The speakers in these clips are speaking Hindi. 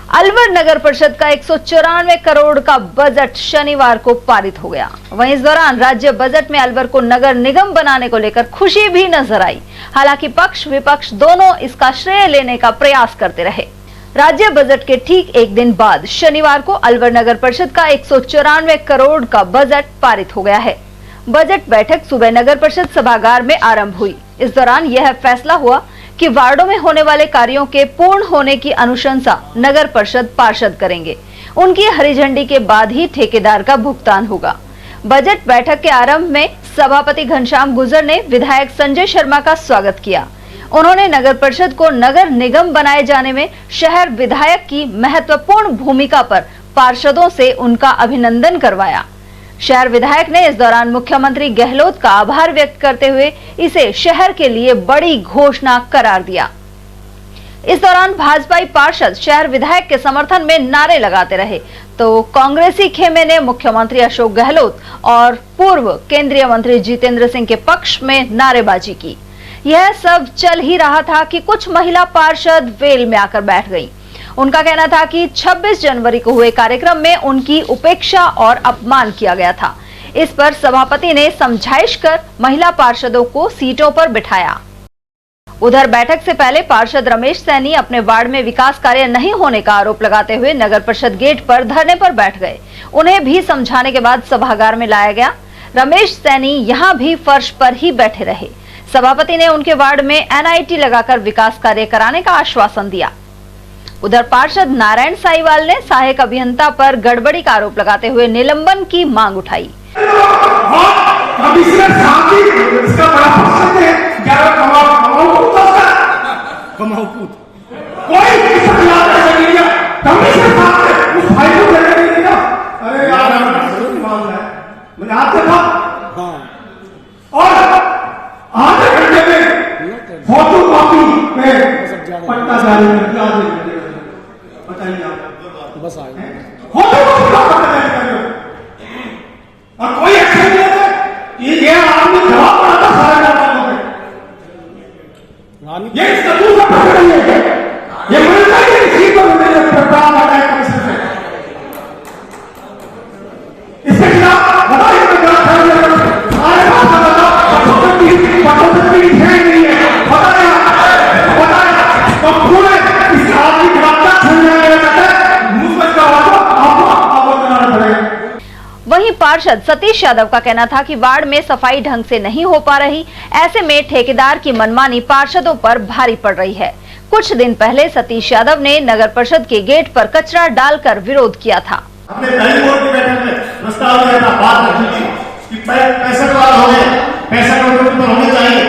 अलवर नगर परिषद का 194 करोड़ का बजट शनिवार को पारित हो गया। वहीं इस दौरान राज्य बजट में अलवर को नगर निगम बनाने को लेकर खुशी भी नजर आई। हालांकि पक्ष विपक्ष दोनों इसका श्रेय लेने का प्रयास करते रहे। राज्य बजट के ठीक एक दिन बाद शनिवार को अलवर नगर परिषद का 194 करोड़ का बजट पारित हो गया है। बजट बैठक सुबह नगर परिषद सभागार में आरंभ हुई। इस दौरान यह फैसला हुआ कि वार्डों में होने वाले कार्यों के पूर्ण होने की अनुशंसा नगर परिषद पार्षद करेंगे। उनकी हरी झंडी के बाद ही ठेकेदार का भुगतान होगा। बजट बैठक के आरंभ में सभापति घनश्याम गुर्जर ने विधायक संजय शर्मा का स्वागत किया। उन्होंने नगर परिषद को नगर निगम बनाए जाने में शहर विधायक की महत्वपूर्ण भूमिका पर पार्षदों से उनका अभिनंदन करवाया। शहर विधायक ने इस दौरान मुख्यमंत्री गहलोत का आभार व्यक्त करते हुए इसे शहर के लिए बड़ी घोषणा करार दिया। इस दौरान भाजपाई पार्षद शहर विधायक के समर्थन में नारे लगाते रहे, तो कांग्रेसी खेमे ने मुख्यमंत्री अशोक गहलोत और पूर्व केंद्रीय मंत्री जितेंद्र सिंह के पक्ष में नारेबाजी की। यह सब चल ही रहा था कि कुछ महिला पार्षद वेल में आकर बैठ गईं। उनका कहना था कि 26 जनवरी को हुए कार्यक्रम में उनकी उपेक्षा और अपमान किया गया था। इस पर सभापति ने समझाइश कर महिला पार्षदों को सीटों पर बिठाया। उधर बैठक से पहले पार्षद रमेश सैनी अपने वार्ड में विकास कार्य नहीं होने का आरोप लगाते हुए नगर परिषद गेट पर धरने पर बैठ गए। उन्हें भी समझाने के बाद सभागार में लाया गया। रमेश सैनी यहां भी फर्श पर ही बैठे रहे। सभापति ने उनके वार्ड में NIT लगाकर विकास कार्य कराने का आश्वासन दिया। उधर पार्षद नारायण साईवाल ने सहायक अभियंता पर गड़बड़ी का आरोप लगाते हुए निलंबन की मांग उठाई। बस आ गए और कोई एक्शन नहीं लेते। ये आदमी जवाब पढ़ाता सारा बातों में। ये इसका दूसरा प्रकरण है। ये मिलता है कि सीट पर मिलने का प्रस्ताव आता है कमिश्नर से। इसके खिलाफ बताइए तो क्या खर्च है? सारे बात का बताओ। पटोत्तरी है नहीं है। बताया तो पूरे इस आदमी के खिलाफ क्या छूने लगता है? मुझमें का आपको बनाना पड़ेगा। वहीं पार्षद सतीश यादव का कहना था कि वार्ड में सफाई ढंग से नहीं हो पा रही। ऐसे में ठेकेदार की मनमानी पार्षदों पर भारी पड़ रही है। कुछ दिन पहले सतीश यादव ने नगर परिषद के गेट पर कचरा डालकर विरोध किया था। हमने पहली बोर्ड की बैठक में प्रस्ताव दिया था, बात रखी थी कि 65 वार हो गए, 65 वोटों पर होने चाहिए।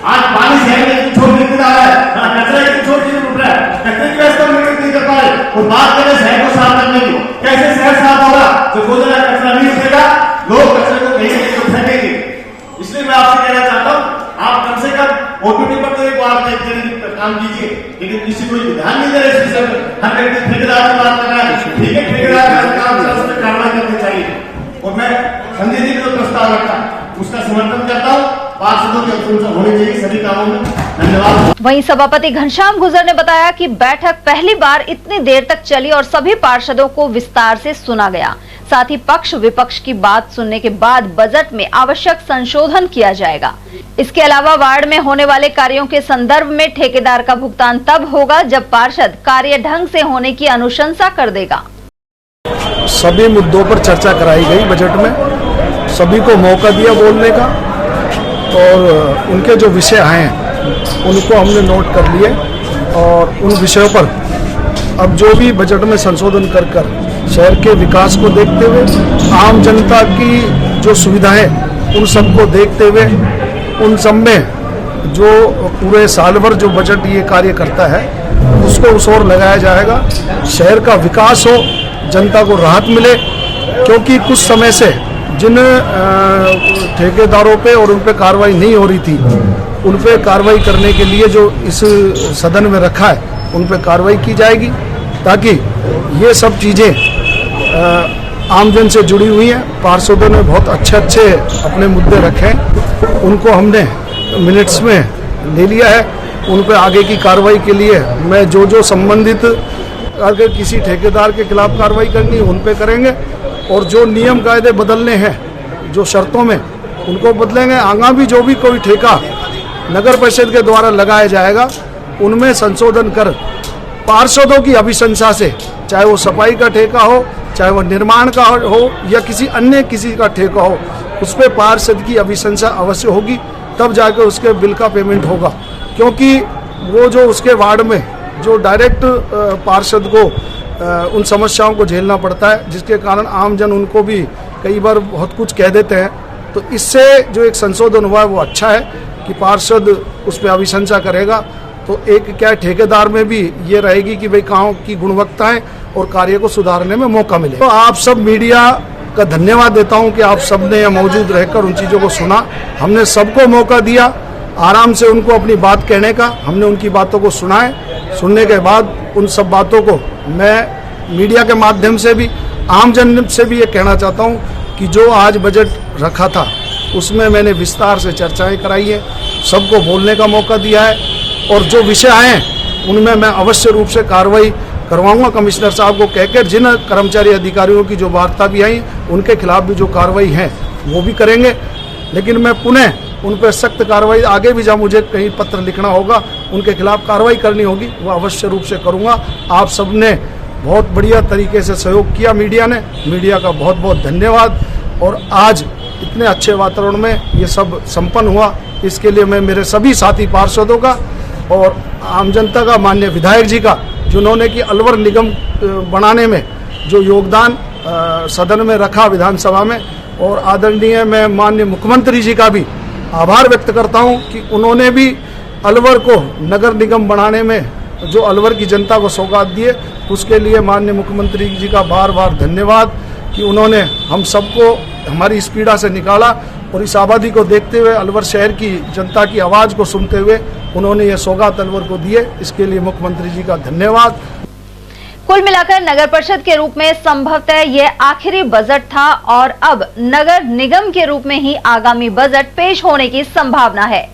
आज पानी शहर में छोड़ नहीं रहा है, कचरा की छोड़ चीज उठ रहा है, कचरे की व्यवस्था नहीं कर पा रहे। और बात करें शहर को साफ करने की, कैसे शहर साफ होगा? जो गोदरा कचरा नहीं उठेगा, लोग कचरे को कहीं नहीं फेंकेंगे। इसलिए मैं आपसे कहना चाहता हूँ, आप कम से कम OPT पर तो एक बार काम कीजिए, लेकिन किसी को ध्यान नहीं दे रहे। इस विषय में हर व्यक्ति ठेकेदार की बात कर रहा है। ठीक है, ठेकेदार का काम कार्रवाई करनी चाहिए। और मैं संजय जी का जो प्रस्ताव रखा उसका समर्थन करता हूँ। पार्षदों की अनुशंसा होनी चाहिए सभी कामों में। धन्यवाद। वहीं सभापति घनश्याम गुर्जर ने बताया कि बैठक पहली बार इतनी देर तक चली और सभी पार्षदों को विस्तार से सुना गया। साथ ही पक्ष विपक्ष की बात सुनने के बाद बजट में आवश्यक संशोधन किया जाएगा। इसके अलावा वार्ड में होने वाले कार्यों के संदर्भ में ठेकेदार का भुगतान तब होगा जब पार्षद कार्य ढंग से होने की अनुशंसा कर देगा। सभी मुद्दों पर चर्चा कराई गई बजट में, सभी को मौका दिया बोलने का और उनके जो विषय आए उनको हमने नोट कर लिए और उन विषयों पर अब जो भी बजट में संशोधन कर शहर के विकास को देखते हुए, आम जनता की जो सुविधाएं उन सबको देखते हुए, उन सब में जो पूरे साल भर जो बजट ये कार्य करता है उसको उस ओर लगाया जाएगा। शहर का विकास हो, जनता को राहत मिले, क्योंकि कुछ समय से जिन ठेकेदारों पे और उन पे कार्रवाई नहीं हो रही थी, उन पे कार्रवाई करने के लिए जो इस सदन में रखा है उन पे कार्रवाई की जाएगी, ताकि ये सब चीज़ें आमजन से जुड़ी हुई हैं। पार्षदों ने बहुत अच्छे अपने मुद्दे रखे, उनको हमने मिनट्स में ले लिया है। उन पर आगे की कार्रवाई के लिए मैं जो संबंधित अगर किसी ठेकेदार के खिलाफ कार्रवाई करनी है उन पे करेंगे, और जो नियम कायदे बदलने हैं जो शर्तों में उनको बदलेंगे। आगे भी जो भी कोई ठेका नगर परिषद के द्वारा लगाया जाएगा उनमें संशोधन कर पार्षदों की अभिशंसा से, चाहे वो सफाई का ठेका हो, चाहे वो निर्माण का हो या किसी का ठेका हो, उस पर पार्षद की अभिशंसा अवश्य होगी, तब जाकर उसके बिल का पेमेंट होगा। क्योंकि वो जो उसके वार्ड में जो डायरेक्ट पार्षद को उन समस्याओं को झेलना पड़ता है, जिसके कारण आमजन उनको भी कई बार बहुत कुछ कह देते हैं। तो इससे जो एक संशोधन हुआ है वो अच्छा है कि पार्षद उस पर अभिशंसा करेगा। तो एक क्या ठेकेदार में भी ये रहेगी कि भाई काम की गुणवत्ता है और कार्य को सुधारने में मौका मिले। तो आप सब मीडिया का धन्यवाद देता हूं कि आप सबने यहाँ मौजूद रहकर उन चीज़ों को सुना। हमने सबको मौका दिया आराम से उनको अपनी बात कहने का, हमने उनकी बातों को सुना है। सुनने के बाद उन सब बातों को मैं मीडिया के माध्यम से भी आमजन से भी ये कहना चाहता हूँ कि जो आज बजट रखा था उसमें मैंने विस्तार से चर्चाएं कराई है, सबको बोलने का मौका दिया है, और जो विषय आए उनमें मैं अवश्य रूप से कार्रवाई करवाऊंगा कमिश्नर साहब को कहकर। जिन कर्मचारी अधिकारियों की जो वार्ता भी आई उनके खिलाफ भी जो कार्रवाई है वो भी करेंगे। लेकिन मैं पुनः उन पर सख्त कार्रवाई, आगे भी जब मुझे कहीं पत्र लिखना होगा उनके खिलाफ कार्रवाई करनी होगी, वो अवश्य रूप से करूँगा। आप सबने बहुत बढ़िया तरीके से सहयोग किया, मीडिया का बहुत बहुत धन्यवाद। और आज इतने अच्छे वातावरण में ये सब संपन्न हुआ, इसके लिए मैं मेरे सभी साथी पार्षदों का और आम जनता का, माननीय विधायक जी का, जिन्होंने कि अलवर निगम बनाने में जो योगदान सदन में रखा विधानसभा में, और आदरणीय मैं माननीय मुख्यमंत्री जी का भी आभार व्यक्त करता हूं कि उन्होंने भी अलवर को नगर निगम बनाने में जो अलवर की जनता को सौगात दिए, उसके लिए माननीय मुख्यमंत्री जी का बार बार धन्यवाद कि उन्होंने हम सबको हमारी इस पीड़ा से निकाला, और इस आबादी को देखते हुए, अलवर शहर की जनता की आवाज़ को सुनते हुए उन्होंने ये सौगात अलवर को दिए। इसके लिए मुख्यमंत्री जी का धन्यवाद। कुल मिलाकर नगर परिषद के रूप में संभवतः यह आखिरी बजट था और अब नगर निगम के रूप में ही आगामी बजट पेश होने की संभावना है।